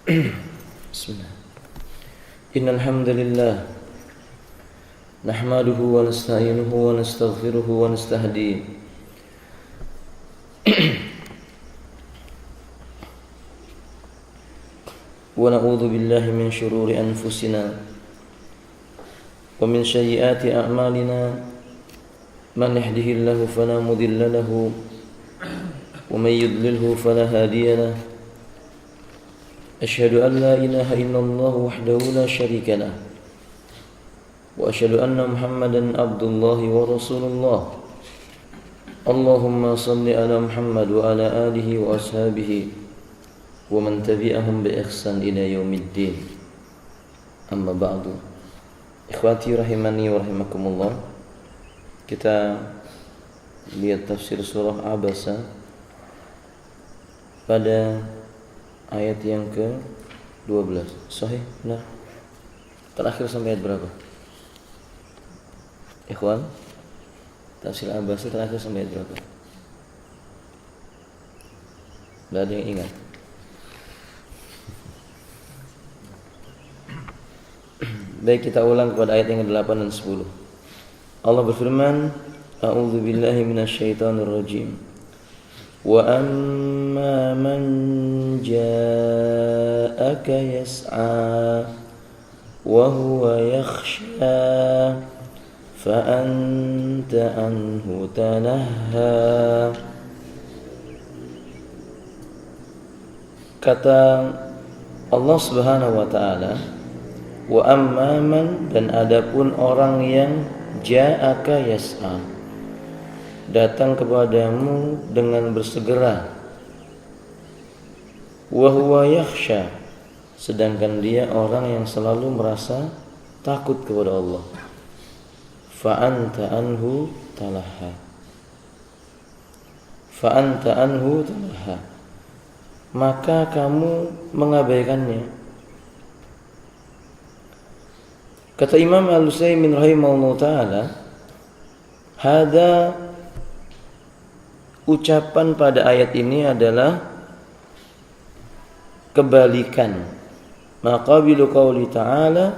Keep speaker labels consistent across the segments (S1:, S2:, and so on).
S1: Bismillah. Innal hamdalillah nahmaduhu wa nasta'inuhu wa nastaghfiruhu wa nastahdihi wa na'udzu billahi min shururi anfusina wa min sayyiati a'malina man yahdihillahu fala mudilla lahu wa man yudlilhu fala hadiya lahu. أشهد أن لا إله إلا الله وحده لا شريك له وأشهد أن محمدا عبد الله ورسول الله. اللهم صل على محمد وعلى آله وأصحابه ومن تبعهم بإحسان إلى يوم الدين. أما بعد. Ikhwati rahimani wa rahimakumullah. Kita lihat tafsir surah Abasa pada ayat yang ke-12. Sahih? Benar? Terakhir sampai ayat berapa? Ikhwan, tafsir Abasa terakhir sampai ayat berapa? Tidak ada yang ingat? Baik, kita ulang kepada ayat yang ke-8 dan 10. Allah berfirman, A'udzu billahi minasyaitonir rajim. Wa amma man ja'aka yas'a wa huwa yakhsha fa anta anhu talahha. Kata Allah Subhanahu wa taala, wa amma man, dan adapun orang yang ja'aka yas'a, datang kepadamu dengan bersegera, wa huwa yakhsha, sedangkan dia orang yang selalu merasa takut kepada Allah, fa anta anhu talahha, fa anta anhu talahha, maka kamu mengabaikannya. Kata Imam Al-Utsaimin rahimahullah ta'ala, hada, ucapan pada ayat ini adalah kebalikan, maqabilu qauli ta'ala,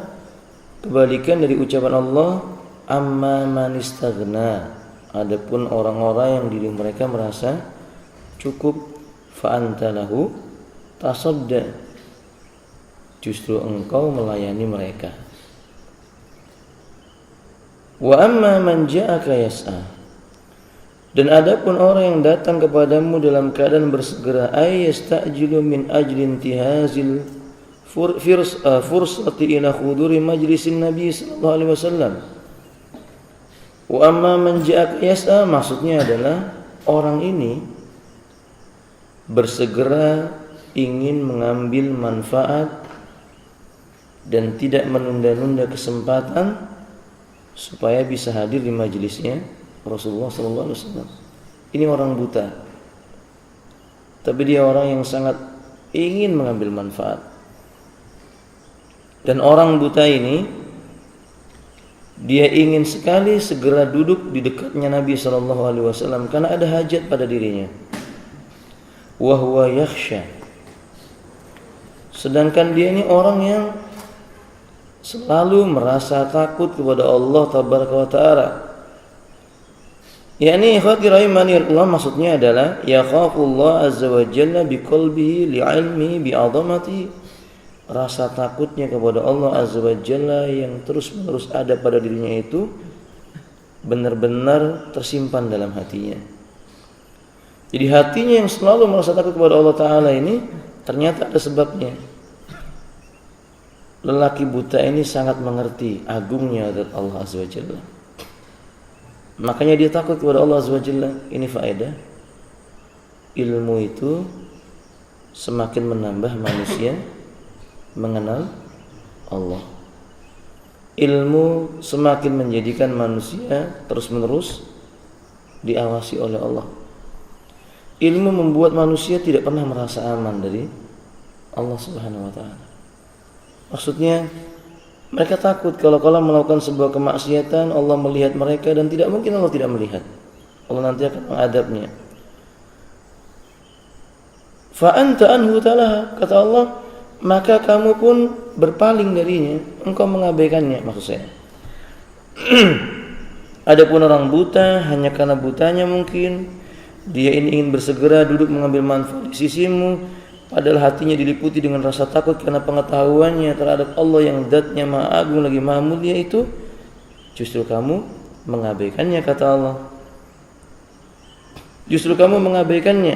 S1: kebalikan dari ucapan Allah, amma man istaghna, adapun orang-orang yang diri mereka merasa cukup, fa anta lahu tasadda, justru engkau melayani mereka. Wa amma man ja'aka yas'a, dan adapun orang yang datang kepadamu dalam keadaan bersegera, ay yastajilu min ajli intihazil fursati ila khuduri majlisin Nabi sallallahu alaihi wasallam. Wa amma man ja'aka yas'a, maksudnya adalah orang ini bersegera ingin mengambil manfaat dan tidak menunda-nunda kesempatan supaya bisa hadir di majelisnya Rasulullah sallallahu alaihi wasallam. Ini orang buta, tapi dia orang yang sangat ingin mengambil manfaat. Dan orang buta ini, dia ingin sekali segera duduk di dekatnya Nabi sallallahu alaihi wasallam karena ada hajat pada dirinya. Wa huwa yakhsha, sedangkan dia ini orang yang selalu merasa takut kepada Allah tabaraka wa taala. Yani ikhwati rahimani Allah, maksudnya adalah yakhafullah azza wa jalla biqalbihi li'ilmihi bi'azamati, rasa takutnya kepada Allah azza wa jalla yang terus-menerus ada pada dirinya itu benar-benar tersimpan dalam hatinya. Jadi hatinya yang selalu merasa takut kepada Allah taala ini ternyata ada sebabnya. Lelaki buta ini sangat mengerti agungnya zat Allah azza wa jalla, makanya dia takut kepada Allah azza wa jalla. Ini faedah ilmu itu, semakin menambah manusia mengenal Allah. Ilmu semakin menjadikan manusia terus-menerus diawasi oleh Allah. Ilmu membuat manusia tidak pernah merasa aman dari Allah Subhanahu wa taala. Maksudnya mereka takut kalau melakukan sebuah kemaksiatan, Allah melihat mereka, dan tidak mungkin Allah tidak melihat. Allah nanti akan mengadabnya. Fa anta anhu talaha, kata Allah, maka kamu pun berpaling darinya, engkau mengabaikannya, maksud saya. Adapun orang buta, hanya karena butanya mungkin dia ingin bersegera duduk mengambil manfaat di sisimu, padahal hatinya diliputi dengan rasa takut karena pengetahuannya terhadap Allah yang zat-Nya Maha Agung lagi Maha Mulia itu, justru kamu mengabaikannya, kata Allah. Justru kamu mengabaikannya.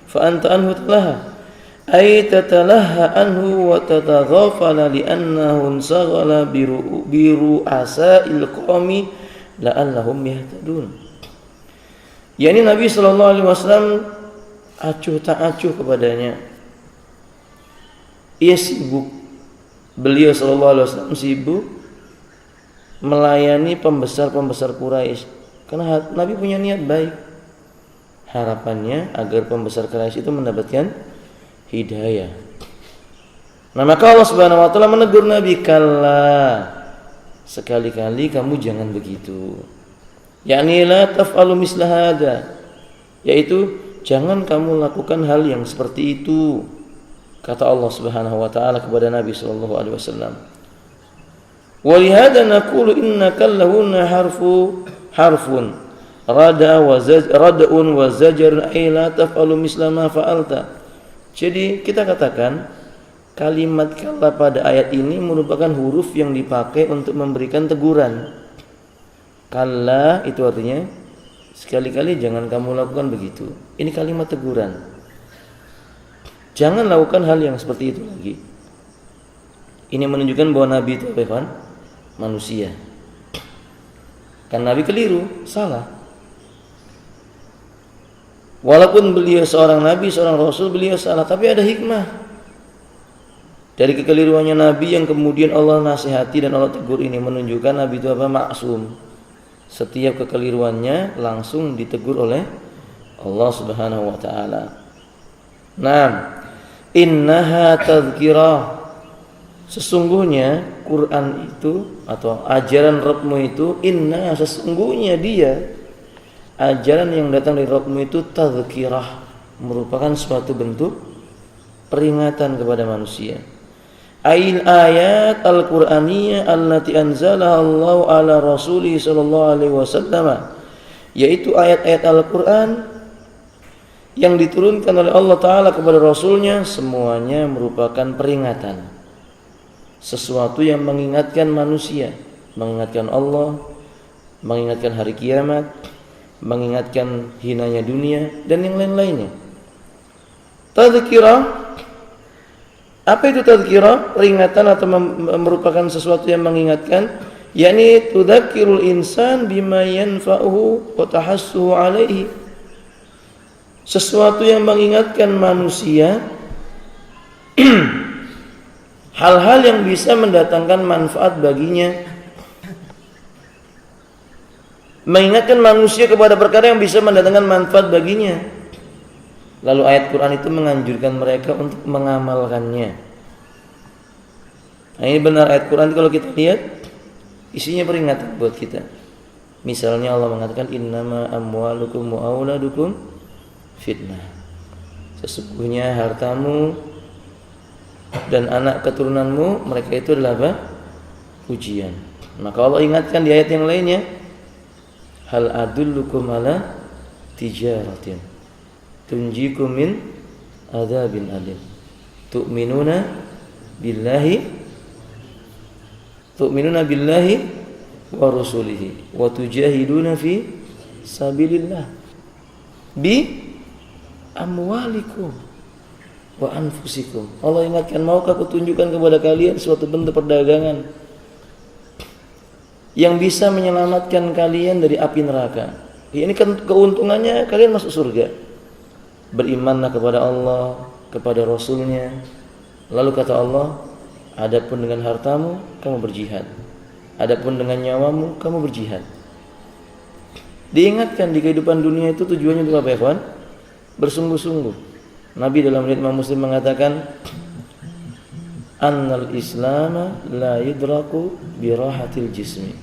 S1: Fa anta anhu talaha, ay tatalaha anhu wa tataghafala li'annahu saghala biru asa'il qawmi la'allahum yahtadun. Yani Nabi sallallahu alaihi wasallam acuh tak acuh kepadanya. Ia sibuk, beliau sallallahu alaihi wasallam sibuk melayani pembesar-pembesar Quraisy, karena Nabi punya niat baik. Harapannya agar pembesar Quraisy itu mendapatkan hidayah. Nah, maka Allah Subhanahu wa taala menegur Nabi, "Kalla, sekali-kali kamu jangan begitu." Yani la taf'alu misla hada, yaitu jangan kamu lakukan hal yang seperti itu, kata Allah Subhanahu wa taala kepada Nabi sallallahu alaihi wasallam. Wa lihada naqulu innaka lahunna harfun rada'un wa zajarun ay la taf'alu misla ma fa'alta. Jadi kita katakan kalimat kalla pada ayat ini merupakan huruf yang dipakai untuk memberikan teguran. Kalla itu artinya sekali-kali jangan kamu lakukan begitu. Ini kalimat teguran. Jangan lakukan hal yang seperti itu lagi. Ini menunjukkan bahwa Nabi itu apa, kan? Manusia. Kan Nabi keliru, salah. Walaupun beliau seorang Nabi, seorang Rasul, beliau salah, tapi ada hikmah dari kekeliruannya Nabi yang kemudian Allah nasihati dan Allah tegur. Ini menunjukkan Nabi itu apa? Maksum. Setiap kekeliruannya langsung ditegur oleh Allah Subhanahu wa taala. Nah, innaha tadhkirah. Sesungguhnya Quran itu atau ajaran Rabbmu itu, inna, sesungguhnya dia ajaran yang datang dari Rabbmu itu tadhkirah, merupakan suatu bentuk peringatan kepada manusia. Ail ayat al-Qur'aniyah allati anzalaha Allah ala Rasulih sallallahu alaihi wasallam, yaitu ayat-ayat Al-Qur'an yang diturunkan oleh Allah taala kepada Rasulnya, semuanya merupakan peringatan, sesuatu yang mengingatkan manusia, mengingatkan Allah, mengingatkan hari kiamat, mengingatkan hinanya dunia dan yang lain-lainnya. Tadhkirah, apa itu tadhkirah? Peringatan atau merupakan sesuatu yang mengingatkan, yakni tudzakirul insan bima yanfa'uhu wa tahassuhu alaihi. Sesuatu yang mengingatkan manusia hal-hal yang bisa mendatangkan manfaat baginya, mengingatkan manusia kepada perkara yang bisa mendatangkan manfaat baginya. Lalu ayat Quran itu menganjurkan mereka untuk mengamalkannya. Nah, ini benar ayat Quran kalau kita lihat isinya peringatan buat kita. Misalnya Allah mengatakan innama amwalukum wa auladukum fitnah. Sesungguhnya hartamu dan anak keturunanmu mereka itu adalah apa? Ujian. Maka Allah ingatkan di ayat yang lainnya, hal adullukum ala tijaratin tunjikum min adzabin alim tu'minuna billahi wa rasulihi wa tujahiduna fi sabilillah bi amwalikum wa anfusikum. Allah ingatkan, maukah aku tunjukkan kepada kalian suatu bentuk perdagangan yang bisa menyelamatkan kalian dari api neraka. Ini kan keuntungannya kalian masuk surga. Berimanlah kepada Allah, kepada Rasulnya. Lalu kata Allah, adapun dengan hartamu kamu berjihad, adapun dengan nyawamu kamu berjihad. Diingatkan di kehidupan dunia itu tujuannya untuk apa, ya kawan? Bersungguh-sungguh. Nabi dalam riwayat Imam Muslim mengatakan, annal islama la yudraku birahatil jismi.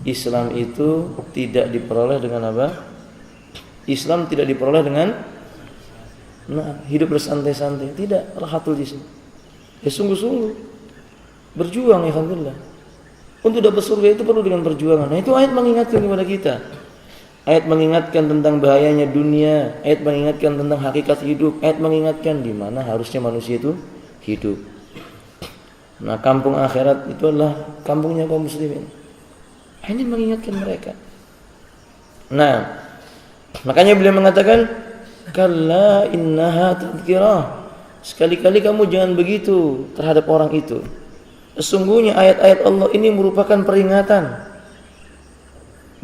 S1: Islam itu tidak diperoleh dengan apa? Islam tidak diperoleh dengan hidup bersantai-santai, tidak, rahatul jismi. Ya sungguh-sungguh berjuang, ya alhamdulillah. Untuk dapat surga itu perlu dengan perjuangan. Nah, itu ayat mengingatkan kepada kita. Ayat mengingatkan tentang bahayanya dunia, ayat mengingatkan tentang hakikat hidup, ayat mengingatkan di mana harusnya manusia itu hidup. Nah, kampung akhirat itu adalah kampungnya kaum muslimin. Ini mengingatkan mereka. Nah, makanya beliau mengatakan, kalla innaha tadhkirah. Sekali-kali kamu jangan begitu terhadap orang itu. Sesungguhnya ayat-ayat Allah ini merupakan peringatan,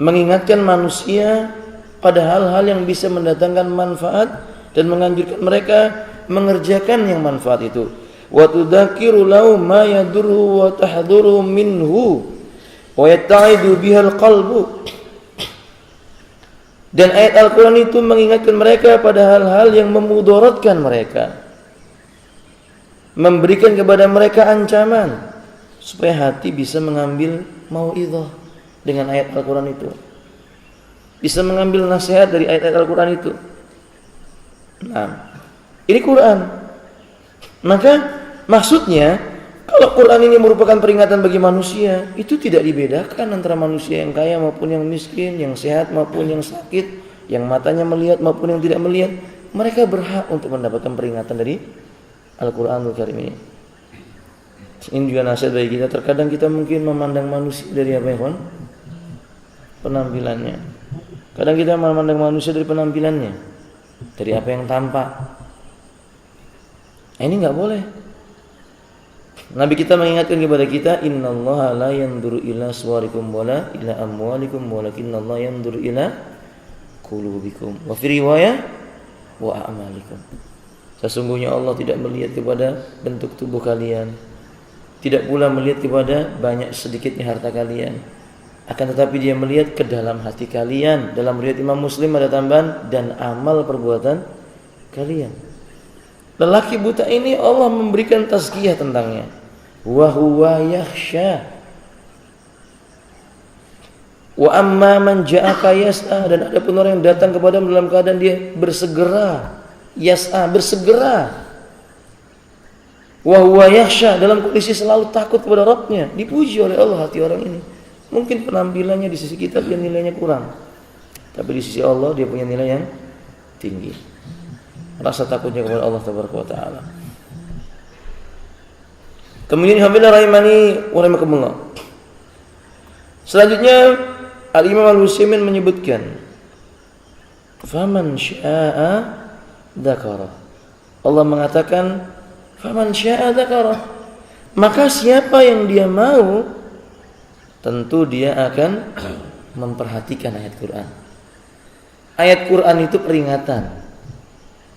S1: mengingatkan manusia pada hal-hal yang bisa mendatangkan manfaat dan menganjurkan mereka mengerjakan yang manfaat itu. Wa tudzakiru lahu ma yadurru wa tahduru minhu wa yatta'idu bihal qalbu. Dan ayat Al-Quran itu mengingatkan mereka pada hal-hal yang memudaratkan mereka, memberikan kepada mereka ancaman supaya hati bisa mengambil mau'izah dengan ayat Al-Quran itu, bisa mengambil nasihat dari ayat-ayat Al-Quran itu. Nah, ini Quran. Maka maksudnya, kalau Quran ini merupakan peringatan bagi manusia, itu tidak dibedakan antara manusia yang kaya maupun yang miskin, yang sehat maupun yang sakit, yang matanya melihat maupun yang tidak melihat. Mereka berhak untuk mendapatkan peringatan dari Al-Quranul Karim ini. Ini juga nasihat bagi kita. Terkadang kita mungkin memandang manusia dari apa ya, kawan? Penampilannya. Kadang kita memandang manusia dari penampilannya, dari apa yang tampak. Ini nggak boleh. Nabi kita mengingatkan kepada kita, innallaha la yanzuru ila suwarikum wala ila amwalikum walakinnallaha yanzuru ila qulubikum. Wa fi riwayah wa a'malikum. Sesungguhnya Allah tidak melihat kepada bentuk tubuh kalian, tidak pula melihat kepada banyak sedikitnya harta kalian, akan tetapi Dia melihat ke dalam hati kalian. Dalam riwayat Imam Muslim ada tambahan, dan amal perbuatan kalian. Lelaki buta ini Allah memberikan tazkiyah tentangnya. Wa huwa yakhsha. Wa amma man ja'aka yas'a. Dan ada pun orang yang datang kepadamu dalam keadaan dia bersegera. Yas'a, bersegera. Wa huwa yakhsha, dalam kondisi selalu takut kepada Rabbnya. Dipuji oleh Allah hati orang ini. Mungkin penampilannya di sisi kita dia nilainya kurang, tapi di sisi Allah dia punya nilai yang tinggi. Rasa takutnya kepada Allah tabaraka wa taala. Kemudian alhamdulillah rahimani wa rahimakumullah. Selanjutnya Al-Imam Al-Utsaimin menyebutkan, faman syaa'a dzakara. Allah mengatakan, faman syaa'a dzakara. Maka siapa yang dia mau, tentu dia akan memperhatikan ayat Quran. Ayat Quran itu peringatan.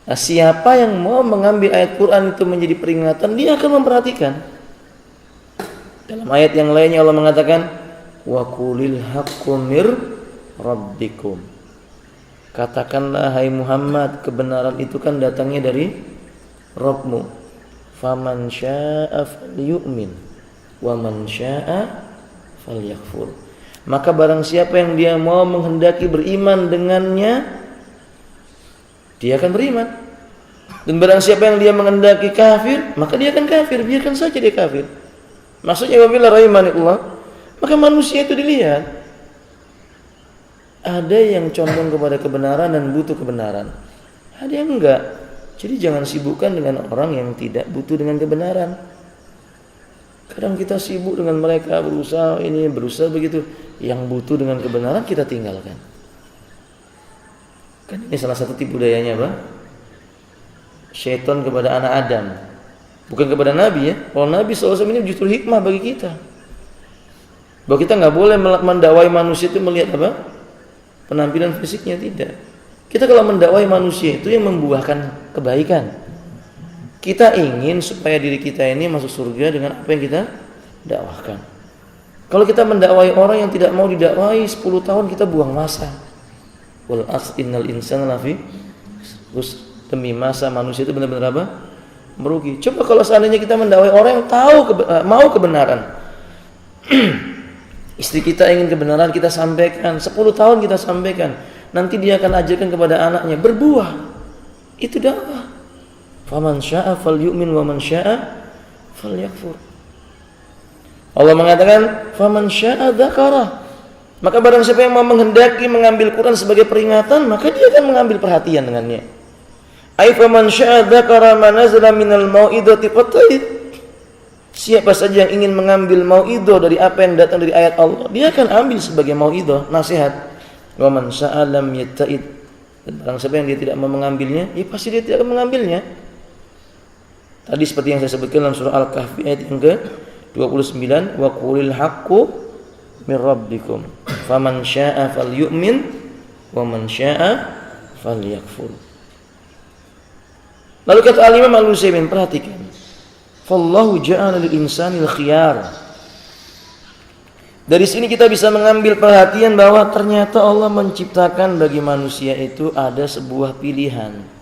S1: Nah, siapa yang mau mengambil ayat Quran itu menjadi peringatan, dia akan memperhatikan. Dalam ayat yang lainnya Allah mengatakan, wa qulil haqqu mir rabbikum. Katakanlah hai Muhammad, kebenaran itu kan datangnya dari Rabbmu. Faman syaa'a falyu'min wa man syaa'a falyakfur. Maka barang siapa yang dia mau menghendaki beriman dengannya, dia akan beriman. Dan barang siapa yang dia menghendaki kafir, maka dia akan kafir. Biarkan saja dia kafir. Maksudnya apabila rahimanillah, maka manusia itu dilihat, ada yang condong kepada kebenaran dan butuh kebenaran, ada yang enggak. Jadi jangan sibukkan dengan orang yang tidak butuh dengan kebenaran. Kadang kita sibuk dengan mereka, berusaha ini, berusaha begitu. Yang butuh dengan kebenaran kita tinggalkan. Kan ini salah satu tipu dayanya apa? Syaitan kepada anak Adam, bukan kepada Nabi ya. Kalau Nabi SAW ini justru hikmah bagi kita, bahwa kita nggak boleh mendakwai manusia itu melihat apa? Penampilan fisiknya, tidak. Kita kalau mendakwai manusia itu yang membuahkan kebaikan. Kita ingin supaya diri kita ini masuk surga dengan apa yang kita dakwahkan. Kalau kita mendakwai orang yang tidak mau didakwai, 10 tahun kita buang masa. Wal as innal insana lafi, demi masa manusia itu benar-benar apa? Merugi. Coba kalau seandainya kita mendakwai orang yang mau kebenaran. Istri kita ingin kebenaran, kita sampaikan, 10 tahun kita sampaikan. Nanti dia akan ajarkan kepada anaknya, berbuah. Itu dakwah. Faman syaa'a falyu'min wa man syaa'a falyakfur. Allah mengatakan, faman syaa'a dzakara. Maka barang siapa yang mau menghendaki mengambil Quran sebagai peringatan, maka dia akan mengambil perhatian dengannya. Ai faman syaa'a dzakara ma nazala minal mau'izati fata'id. Siapa saja yang ingin mengambil mau'izah dari apa yang datang dari ayat Allah, dia akan ambil sebagai mau'izah, nasihat. Wa man syaa'a lam yatta'id. Dan barang siapa yang dia tidak mau mengambilnya, ya pasti dia tidak akan mengambilnya. Tadi seperti yang saya sebutkan dalam surah Al-Kahfi ayat yang ke-29, wa qulil haqqu mir rabbikum faman syaa'a falyu'min wa man syaa'a falyakfur. Lalu kata Al-Imam Al-Utsaimin, perhatikan, fallahu ja'ala lil insanil khiyar. Dari sini kita bisa mengambil perhatian bahwa ternyata Allah menciptakan bagi manusia itu ada sebuah pilihan.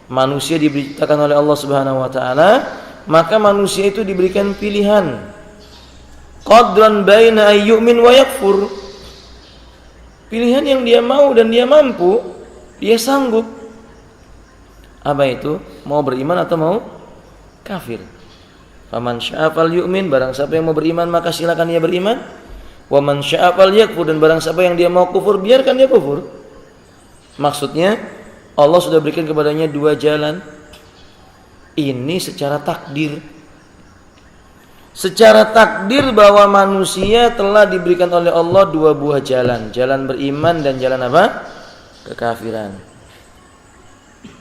S1: Manusia diciptakan oleh Allah Subhanahu wa taala, maka manusia itu diberikan pilihan. Qadran baina ayyumin wa yakfur. Pilihan yang dia mau dan dia mampu, dia sanggup. Apa itu? Mau beriman atau mau kafir. Faman syaa'a falyu'min, barang siapa yang mau beriman maka silakan dia beriman. Wa man syaa'a falyakfur, dan barang siapa yang dia mau kufur, biarkan dia kufur. Maksudnya Allah sudah berikan kepadanya dua jalan. Ini secara takdir. Secara takdir bahwa manusia telah diberikan oleh Allah dua buah jalan. Jalan beriman dan jalan apa? Kekafiran.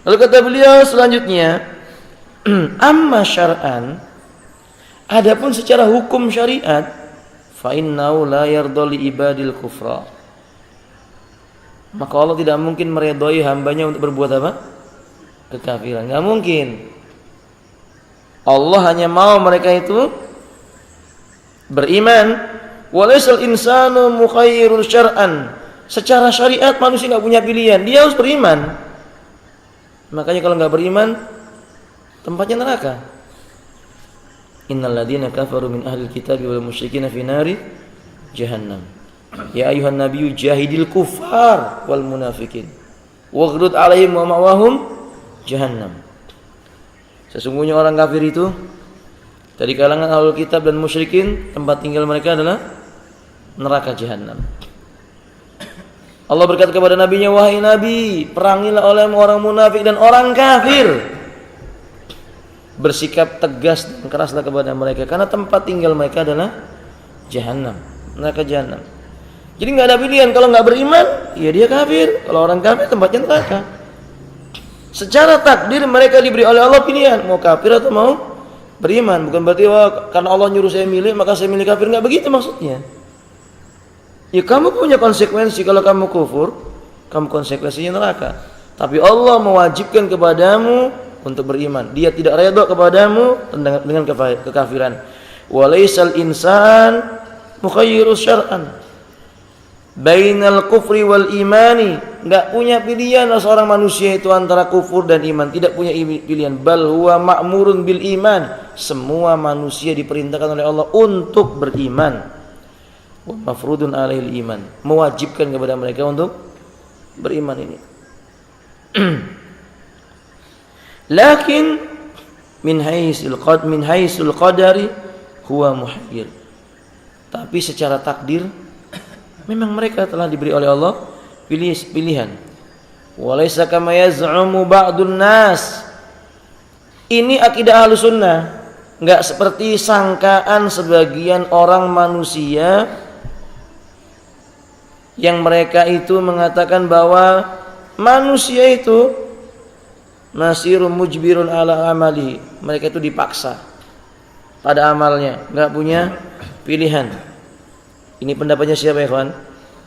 S1: Lalu kata beliau selanjutnya, amma syar'an, adapun secara hukum syariat, fa innahu la yarda li ibadil kufra. Maka Allah tidak mungkin meridhai hambanya untuk berbuat apa? Kekafiran. Enggak mungkin. Allah hanya mau mereka itu beriman. Walaysal insanu mukhayyirun syar'an. Secara syariat manusia enggak punya pilihan, dia harus beriman. Makanya kalau enggak beriman, tempatnya neraka. Innal ladzina kafaru min ahlil kitabi wal musyrikina fi nari jahannam. Ya ayuhan nabiyyu jahidil kuffar wal munafikin waghlud 'alaihim wa ma'wahum jahannam. Sesungguhnya orang kafir itu dari kalangan ahlul kitab dan musyrikin, tempat tinggal mereka adalah neraka jahannam. Allah berkata kepada nabinya, wahai nabi, perangilah oleh orang munafik dan orang kafir. Bersikap tegas dan keraslah kepada mereka, karena tempat tinggal mereka adalah jahannam, neraka jahannam. Jadi nggak ada pilihan, kalau nggak beriman, ya dia kafir. Kalau orang kafir tempatnya neraka. Secara takdir mereka diberi oleh Allah pilihan, mau kafir atau mau beriman. Bukan berarti karena Allah nyuruh saya milih maka saya milih kafir, nggak begitu maksudnya. Ya kamu punya konsekuensi, kalau kamu kufur, kamu konsekuensinya neraka. Tapi Allah mewajibkan kepadamu untuk beriman. Dia tidak redha kepadamu dengan kekafiran. Walaysal insan mukhayyirus syar'an bainal kufri wal imani. Enggak punya pilihan seorang manusia itu antara kufur dan iman, tidak punya pilihan. Bal huwa ma'murun bil iman. Semua manusia diperintahkan oleh Allah untuk beriman. Wa mafrudun alaihil iman, mewajibkan kepada mereka untuk beriman ini. Lakin min haisul qadari huwa muhayyir. Tapi secara takdir memang mereka telah diberi oleh Allah pilihan. Walaysa kama yaz'umu ba'dun nas. Ini akidah Ahlussunnah, enggak seperti sangkaan sebagian orang manusia yang mereka itu mengatakan bahwa manusia itu nasirun mujbirun ala amali. Mereka itu dipaksa pada amalnya, enggak punya pilihan. Ini pendapatnya siapa, ikhwan?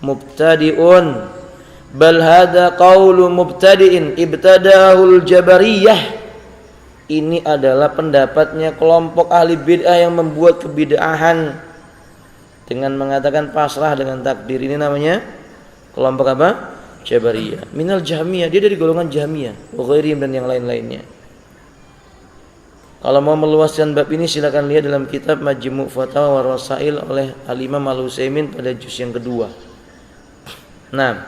S1: Mubtadi'un. Bal hadza qaulu mubtadi'in ibtada'ul jabariyah. Ini adalah pendapatnya kelompok ahli bid'ah yang membuat kebid'ahan dengan mengatakan pasrah dengan takdir. Ini namanya kelompok apa? Jabariyah. Minal Jahmiyah, dia dari golongan Jahmiyah, wa ghairihim, dan yang lain-lainnya. Kalau mau meluaskan bab ini silakan lihat dalam kitab Majmu' Fatawa wa Rasail oleh Al-Imam Al-Utsaimin pada juz yang kedua. Nah,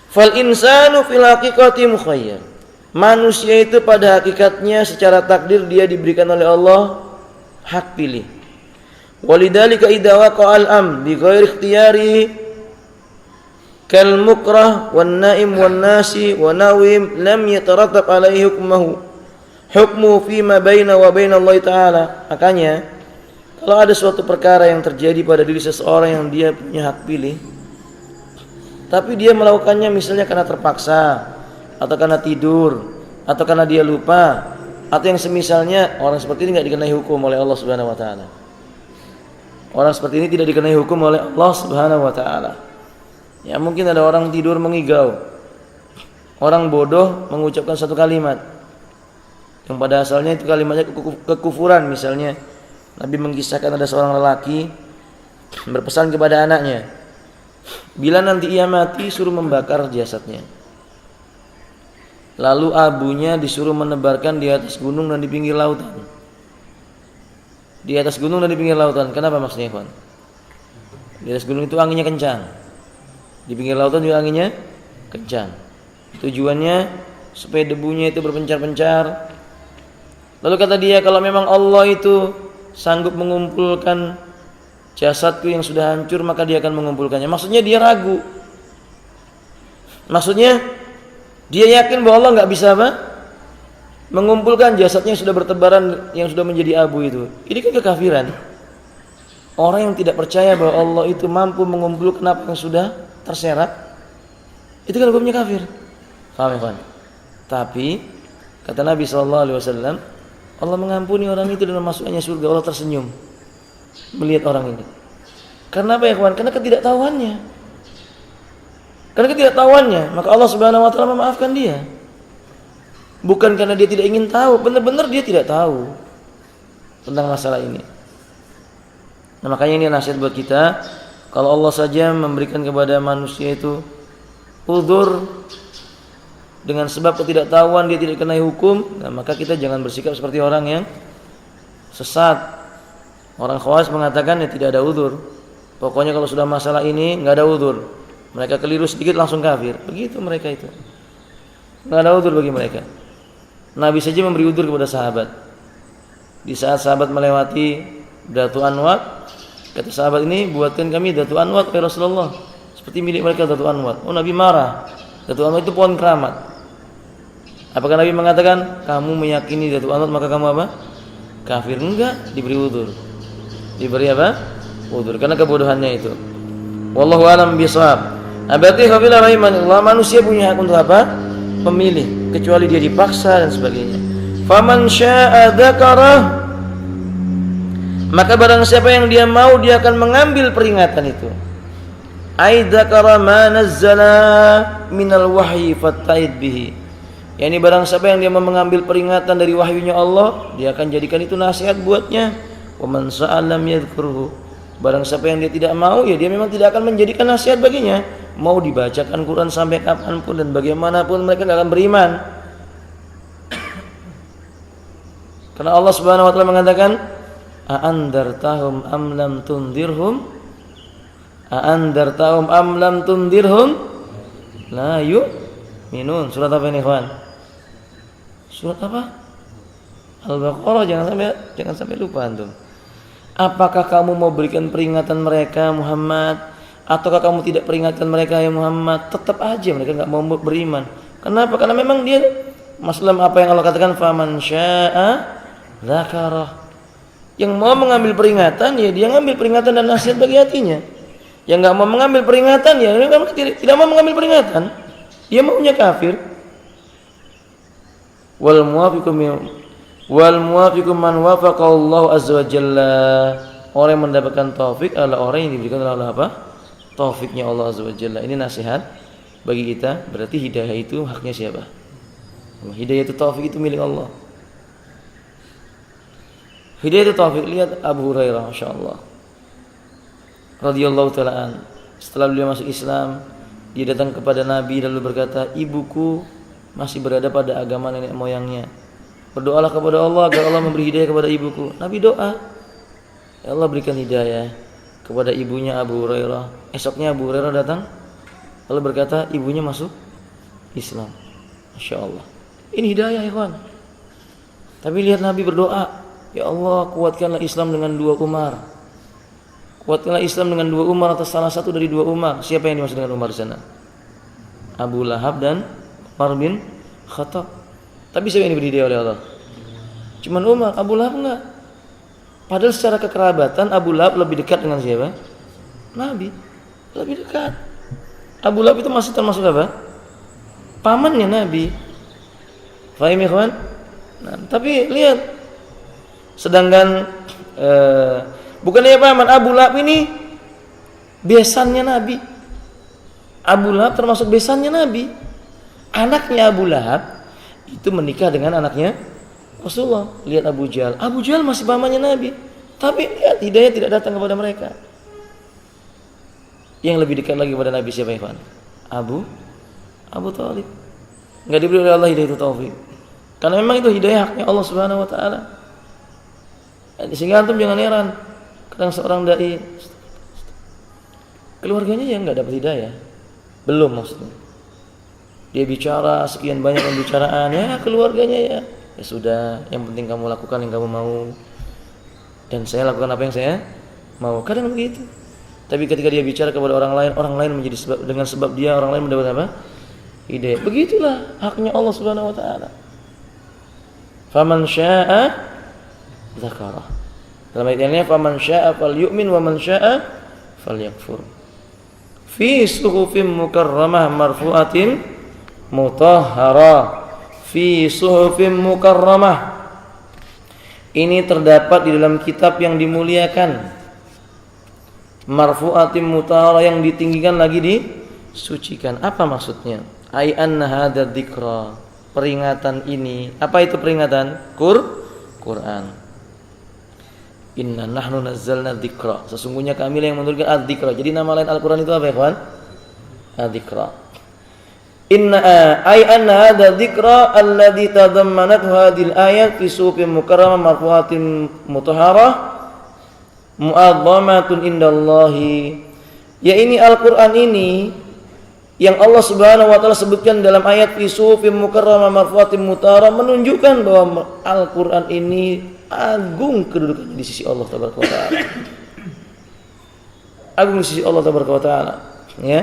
S1: fal insanu fil haqiqati mukhayyar. Manusia itu pada hakikatnya secara takdir dia diberikan oleh Allah hak pilih. Walidzalika idza waqa'a al-amr bi ghairi ikhtiyari kal mukrah wan naim wan nasi wa nawim lam yatarattab alaihi hukmu fima baina wa baina Allah taala. Makanya kalau ada suatu perkara yang terjadi pada diri seseorang yang dia punya hak pilih, tapi dia melakukannya misalnya karena terpaksa, atau karena tidur, atau karena dia lupa, atau yang semisalnya, orang seperti ini tidak dikenai hukum oleh Allah Subhanahu Wa Taala. Orang seperti ini tidak dikenai hukum oleh Allah Subhanahu Wa Taala. Ya mungkin ada orang tidur mengigau, orang bodoh mengucapkan satu kalimat yang pada asalnya itu kalimatnya kekufuran. Misalnya Nabi mengisahkan ada seorang lelaki berpesan kepada anaknya, bila nanti ia mati suruh membakar jasadnya. Lalu abunya disuruh menebarkan di atas gunung dan di pinggir lautan. Di atas gunung dan di pinggir lautan. Kenapa maksudnya, Ikhwan? Di atas gunung itu anginnya kencang. Di pinggir lautan juga anginnya kencang. Tujuannya supaya debunya itu berpencar-pencar. Lalu kata dia, kalau memang Allah itu sanggup mengumpulkan jasadku yang sudah hancur, maka dia akan mengumpulkannya. Maksudnya dia ragu. Maksudnya dia yakin bahwa Allah nggak bisa mengumpulkan jasadnya yang sudah bertebaran, yang sudah menjadi abu itu. Ini kan kekafiran. Orang yang tidak percaya bahwa Allah itu mampu mengumpulkan apa yang sudah terserat, itu kan hukumnya kafir. Paham ya, Pak? Tapi kata Nabi SAW, Allah mengampuni orang itu dan memasukkannya surga. Allah tersenyum melihat orang ini. Karena apa ya, kawan? Karena ketidaktahuannya. Karena ketidaktahuannya, maka Allah Subhanahu Wa Taala memaafkan dia. Bukan karena dia tidak ingin tahu, benar-benar dia tidak tahu tentang masalah ini. Nah, makanya ini nasihat buat kita. Kalau Allah saja memberikan kepada manusia itu uzur dengan sebab ketidaktahuan dia tidak kenai hukum, nah maka kita jangan bersikap seperti orang yang sesat. Orang Khawarij mengatakan ya tidak ada uzur. Pokoknya kalau sudah masalah ini nggak ada uzur. Mereka keliru sedikit langsung kafir. Begitu mereka itu. Nggak ada uzur bagi mereka. Nabi saja memberi uzur kepada sahabat. Di saat sahabat melewati Datu Anwat, kata sahabat ini, buatkan kami Datu Anwat ya Rasulullah, seperti milik mereka Datu Anwat. Oh, Nabi marah. Datu Anwat itu pohon keramat. Apakah Nabi mengatakan kamu meyakini Datu Anwat maka kamu apa? Kafir? Enggak, diberi uzur. Diberi apa? Uzur karena kebodohannya itu. Wallahu a'lam bishawab. Abati khabila rahimanillah, manusia punya hak untuk apa? Memilih, kecuali dia dipaksa dan sebagainya. Faman syaa'a dzakarah, maka barang siapa yang dia mau, dia akan mengambil peringatan itu. Ai dzakara ma nazzala minal wahyi fatta'id bihi. Yani barang siapa yang dia mau mengambil peringatan dari wahyunya Allah, dia akan jadikan itu nasihat buatnya. Wa man sa'alam yadhkuruhu. Barang siapa yang dia tidak mau, ya dia memang tidak akan menjadikan nasihat baginya. Mau dibacakan Quran sampai kapanpun dan bagaimanapun mereka tidak akan beriman. Karena Allah Subhanahu Wa Taala mengatakan, "A'andartahum am lam tundirhum? A'andartahum am lam tundirhum? La yu'minun." Surat apa ini, kawan? Surat apa? Al-Baqarah. Jangan sampai lupa antum. Apakah kamu mau berikan peringatan mereka Muhammad, ataukah kamu tidak peringatkan mereka ya Muhammad? Tetap aja mereka enggak mau beriman. Kenapa? Karena memang dia masalah apa yang Allah katakan, faman syaa'a dzakarah. Yang mau mengambil peringatan ya dia ngambil peringatan dan nasihat bagi hatinya. Yang enggak mau mengambil peringatan ya memang tidak mau mengambil peringatan. Dia maunya kafir. Wal muwafiqu man wafaqa Allah azza wa jalla. Orang yang mendapatkan taufik adalah orang yang diberikan oleh apa? Taufiknya Allah azza wa jalla. Ini nasihat bagi kita. Berarti hidayah itu haknya siapa? Hidayah itu taufik itu milik Allah. Hidayah itu taufik. Lihat Abu Hurairah, masyaallah, radhiyallahu ta'ala an. Setelah beliau masuk Islam, dia datang kepada Nabi lalu berkata, ibuku masih berada pada agama nenek moyangnya. Berdoalah kepada Allah agar Allah memberi hidayah kepada ibuku. Nabi doa, ya Allah berikan hidayah kepada ibunya Abu Hurairah. Esoknya Abu Hurairah datang lalu berkata ibunya masuk Islam. Masya Allah. Ini hidayah, ikhwan. Tapi lihat Nabi berdoa, ya Allah, kuatkanlah Islam dengan 2 Umar. Kuatkanlah Islam dengan 2 Umar atas salah satu dari 2 Umar. Siapa yang dimaksud dengan Umar di sana? Abu Lahab dan Umar bin Khattab. Tapi siapa yang diberi hidayah oleh Allah? Cuman Umar, Abu Lahab enggak. Padahal secara kekerabatan Abu Lahab lebih dekat dengan siapa? Nabi. Lebih dekat. Abu Lahab itu masih termasuk apa? Pamannya Nabi. Fahim ikhwan? Nah, tapi lihat, sedangkan bukannya paman, Abu Lahab ini besannya Nabi. Abu Lahab termasuk besannya Nabi. Anaknya Abu Lahab itu menikah dengan anaknya Rasulullah. Lihat Abu Jahal. Abu Jahal masih pamannya Nabi. Tapi lihat, hidayah tidak datang kepada mereka. Yang lebih dekat lagi kepada Nabi siapa, ikhwan? Abu Thalib. Enggak diberi oleh Allah hidayah itu taufik. Karena memang itu hidayah haknya Allah Subhanahu wa taala. Sehingga antum jangan heran, kadang seorang dai keluarganya yang enggak dapat hidayah. Belum maksudnya. Dia bicara sekian banyak pembicaraan, ya keluarganya ya sudah, yang penting kamu lakukan yang kamu mau dan saya lakukan apa yang saya mau. Kadang begitu. Tapi ketika dia bicara kepada orang lain menjadi sebab, dengan sebab dia orang lain mendapat apa? Hidayah. Begitulah haknya Allah Subhanahu wa taala. Faman syaa'a dzakara. Dalam ayat ini faman syaa'a falyu'min wa man syaa'a falyakfur. Fi suhufin mukarramah marfu'atin mutahhara. Fi suhufin mukarramah. Ini terdapat di dalam kitab yang dimuliakan. Marfu'atin mutahhara, yang ditinggikan lagi disucikan. Apa maksudnya? Ai anna hadza dzikra, peringatan ini. Apa itu peringatan? Quran. Inna nahnu nazzalna dzikra. Sesungguhnya kami yang menurunkan adzikra. Jadi nama lain Al-Qur'an itu apa, ikhwan? Adzikra. Inna ay anna hadza dzikra alladzi tadammanat hadhil ayat fi suhufin mukarramah marfu'atin mutahharah mu'azzamatun indallahi. Ya, ini Al-Qur'an ini yang Allah Subhanahu wa taala sebutkan dalam ayat fi suhufin mukarramah marfu'atin mutahharah, menunjukkan bahwa Al-Qur'an ini agung kedudukannya di sisi Allah tabaraka wa taala. Agung di sisi Allah tabaraka wa taala, ya.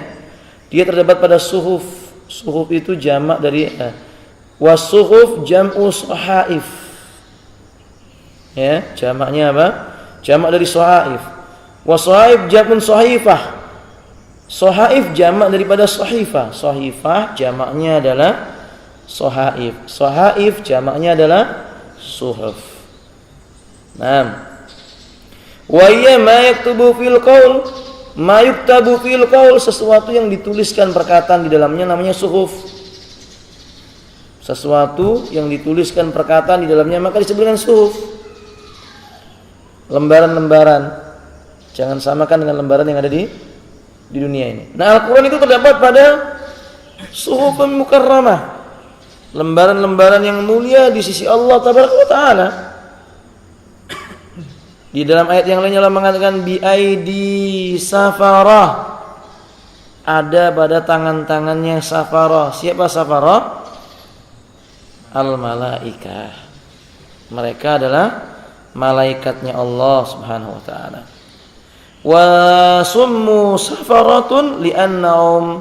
S1: Dia terdapat pada suhuf. Suhuf itu jamak dari wasuhuf jam'u sahaif. Ya, jamaknya apa? Jamak dari sahaif. Wasahaif jam'un sahifah. Sahaif jamak daripada sahifah. Sahifah jamaknya adalah sahaif. Sahaif jamaknya adalah suhuf. Naam. Wa hiya ma yaktubu fil qaul, ma yuktabu fil qaul, sesuatu yang dituliskan perkataan di dalamnya namanya suhuf. Sesuatu yang dituliskan perkataan di dalamnya maka disebut dengan suhuf. Lembaran-lembaran. Jangan samakan dengan lembaran yang ada di dunia ini. Nah, Al-Qur'an itu terdapat pada suhufun mukarramah. Lembaran-lembaran yang mulia di sisi Allah tabaraka wa taala. Di dalam ayat yang lainnya Allah mengatakan bi aidi safarah. Ada pada tangan-tangannya safarah. Siapa safarah? Al-malaikah. Mereka adalah malaikatnya Allah Subhanahu wa taala. Wa summu safaratun li'annahum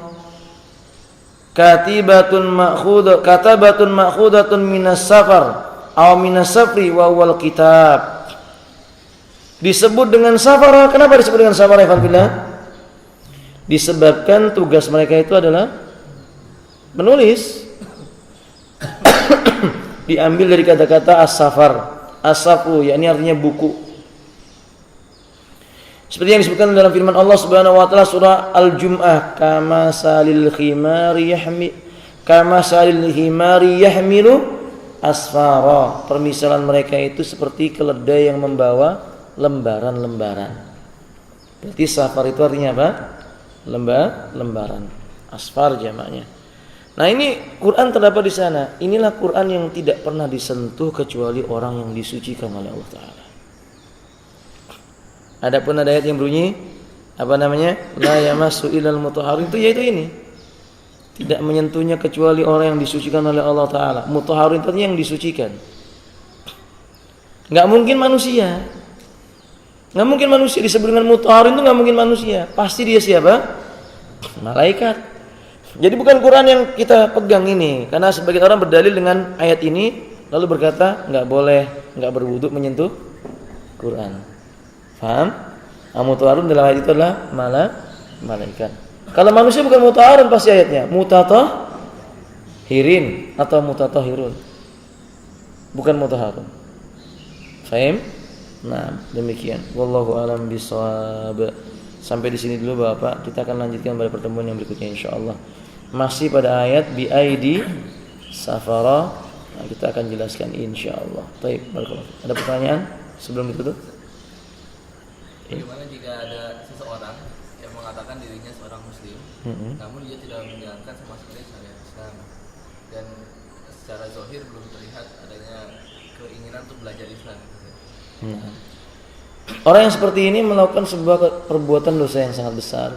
S1: katabatun ma'khudatun minas safar aw minas safri wa huwal kitab. Disebut dengan safara. Kenapa disebut dengan safara, Alhamdulillah? Disebabkan tugas mereka itu adalah menulis. Diambil dari kata-kata as-safar. As-safu, yakni artinya buku. Seperti yang disebutkan dalam firman Allah Subhanahu wa taala surah Al-Jum'ah, kama salil himari yahmilu asfara. Permisalan mereka itu seperti keledai yang membawa lembaran-lembaran. Berarti safar itu artinya apa? Lembaran. Asfar jamaknya. Nah, ini Quran terdapat di sana. Inilah Quran yang tidak pernah disentuh kecuali orang yang disucikan oleh Allah Taala. Adapun ada ayat yang bunyi apa namanya? La yamassu ilal mutahharin, itu yaitu ini. Tidak menyentuhnya kecuali orang yang disucikan oleh Allah Ta'ala. Mutahharun itu yang disucikan. Gak mungkin manusia. Gak mungkin manusia disebut dengan mutahharun itu gak mungkin manusia. Pasti dia siapa? Malaikat. Jadi bukan Quran yang kita pegang ini. Karena sebagian orang berdalil dengan ayat ini, lalu berkata gak boleh, gak berwudu menyentuh Quran. Faham? Mutahharun dalam ayat itu adalah malaikat. Kalau manusia bukan mutahharun pasti ayatnya mutatahhirin atau mutatahhirun. Bukan mutahharun. Faham? Nah, demikian. Wallahu a'lam bishawab. Sampai di sini dulu Bapak. Kita akan lanjutkan pada pertemuan yang berikutnya insyaallah. Masih pada ayat bi aidi safara. Nah, kita akan jelaskan insyaallah. Baik, barakallahu. Ada pertanyaan sebelum itu tuh?
S2: Bagaimana jika ada seseorang yang mengatakan dirinya seorang muslim, namun dia tidak menjalankan sama sekali syariat Islam, dan secara zahir belum terlihat adanya keinginan untuk belajar Islam.
S1: Orang yang seperti ini melakukan sebuah perbuatan dosa yang sangat besar.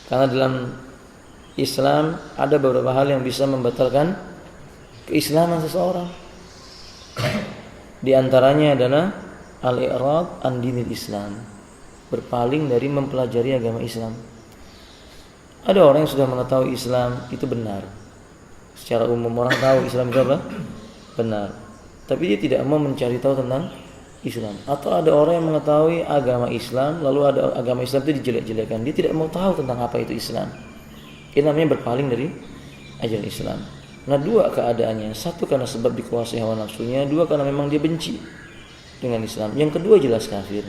S1: Karena dalam Islam ada beberapa hal yang bisa membatalkan keislaman seseorang. Di antaranya adalah al-i'rad an dinil Islam, berpaling dari mempelajari agama Islam. Ada orang yang sudah mengetahui Islam itu benar. Secara umum orang tahu Islam itu apa? Benar. Tapi dia tidak mau mencari tahu tentang Islam. Atau ada orang yang mengetahui agama Islam, lalu ada agama Islam itu dijelek-jelekan. Dia tidak mau tahu tentang apa itu Islam. Ini namanya berpaling dari ajaran Islam. Nah, dua keadaannya. Satu karena sebab dikuasai hawa nafsunya, dua karena memang dia benci dengan Islam. Yang kedua jelas kafir.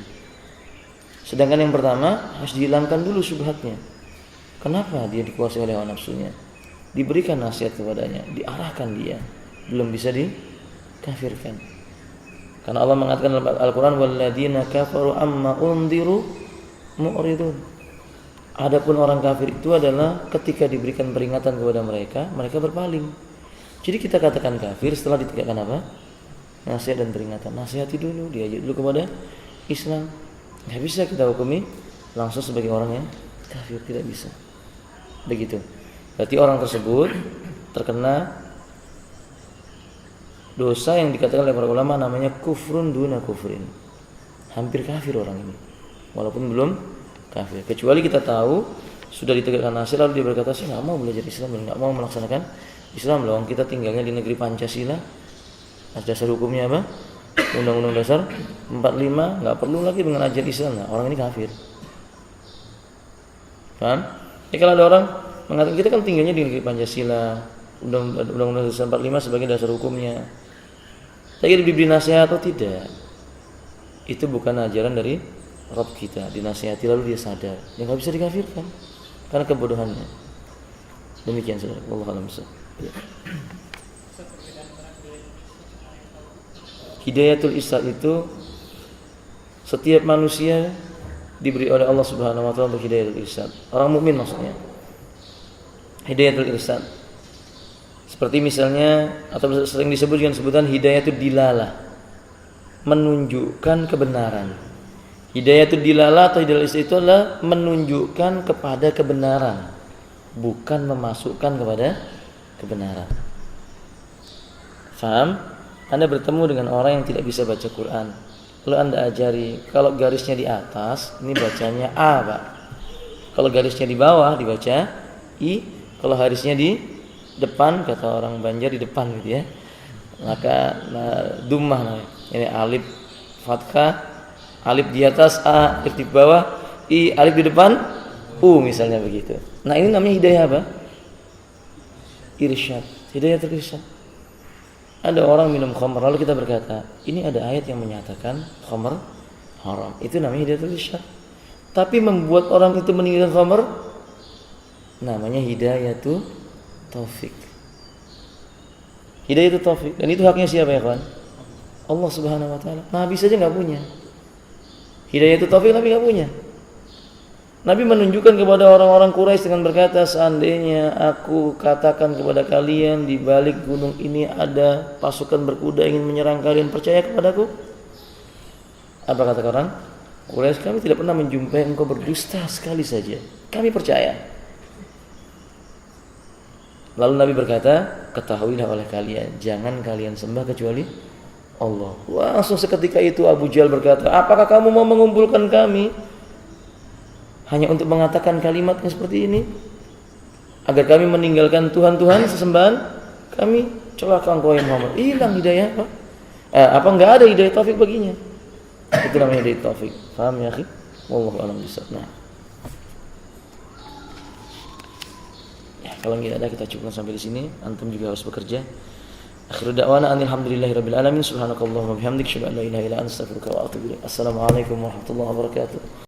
S1: Sedangkan yang pertama harus dihilangkan dulu syubhatnya. Kenapa dia dikuasai oleh hawa nafsunya? Diberikan nasihat kepadanya, diarahkan dia, belum bisa dikafirkan. Karena Allah mengatakan dalam Al-Quran, walladzina kafaru amma undiru mu'ridun. Adapun orang kafir itu adalah ketika diberikan peringatan kepada mereka, mereka berpaling. Jadi kita katakan kafir setelah ditegakkan apa? Nasihat dan peringatan. Nasihati dulu, diajak dulu kepada Islam. Tidak bisa kita hukumi langsung sebagai orang yang kafir, tidak bisa. Begitu. Berarti orang tersebut terkena dosa yang dikatakan oleh para ulama namanya kufrun duna kufrin. Hampir kafir orang ini, walaupun belum kafir. Kecuali kita tahu sudah ditegakkan nasihat lalu dia berkata saya nggak mau belajar Islam dan nggak mau melaksanakan Islam loh. Kita tinggalnya di negeri Pancasila. Dasar hukumnya apa? Undang-Undang Dasar 45, nggak perlu lagi dengan ajaran Islam. Nah, orang ini kafir. Paham? Jadi kalau ada orang mengatakan kita kan tinggalnya di negeri Pancasila, Undang-Undang Dasar 45 sebagai dasar hukumnya. Tapi diberi nasihat atau tidak? Itu bukan ajaran dari Rabb kita. Dinasihati lalu dia sadar, dia nggak bisa dikafirkan karena kebodohannya. Demikian saudara. Wallahu a'lam bishawab. Hidayatul irsyad itu setiap manusia diberi oleh Allah Subhanahu wa taala untuk hidayatul irsyad. Orang mukmin maksudnya. Hidayatul irsyad. Seperti misalnya atau sering disebut dengan sebutan hidayatul dilalah. Menunjukkan kebenaran. Hidayatul dilalah atau hidayatul irsyad itu adalah menunjukkan kepada kebenaran, bukan memasukkan kepada kebenaran. Faham? Anda bertemu dengan orang yang tidak bisa baca Quran, lalu Anda ajari, kalau garisnya di atas ini bacanya A, Pak. Kalau garisnya di bawah dibaca I. Kalau garisnya di depan, kata orang Banjar di depan gitu ya, maka dummah. Ini alif fathah, alif di atas A, alif di bawah I, alif di depan U misalnya begitu. Nah ini namanya hidayah apa? Irsyad. Hidayah terirsyad. Ada orang minum khamr, lalu kita berkata, ini ada ayat yang menyatakan khamr haram. Itu namanya hidayatul irsyad. Tapi membuat orang itu meninggalkan khamr namanya hidayatul taufik. Hidayatul taufik. Dan itu haknya siapa ya kawan? Allah Subhanahu wa taala. Nabi saja enggak punya. Hidayatul taufik Nabi enggak punya. Nabi menunjukkan kepada orang-orang Quraisy dengan berkata, seandainya aku katakan kepada kalian di balik gunung ini ada pasukan berkuda ingin menyerang kalian, percaya kepadaku? Apa kata orang Quraisy? Kami tidak pernah menjumpai engkau berdusta sekali saja. Kami percaya. Lalu Nabi berkata, ketahuilah oleh kalian, jangan kalian sembah kecuali Allah. Langsung seketika itu Abu Jahal berkata, apakah kamu mau mengumpulkan kami hanya untuk mengatakan kalimat yang seperti ini? Agar kami meninggalkan Tuhan-Tuhan sesembahan kami? Celaka engkau ya Muhammad. Hilang hidayah apa? Enggak ada hidayah taufik baginya. Itu namanya hidayah taufik. Paham ya akhi? Wallahu a'lam bishawab. Nah. Kalau tidak ada kita cukupkan sampai di sini. Antum juga harus bekerja. Akhiru da'wana alhamdulillahirabbil alamin. Subhanakallahumma bihamdik asyhadu an la ilaha illa anta astaghfiruka wa atubu ilaik. Assalamualaikum warahmatullahi wabarakatuh.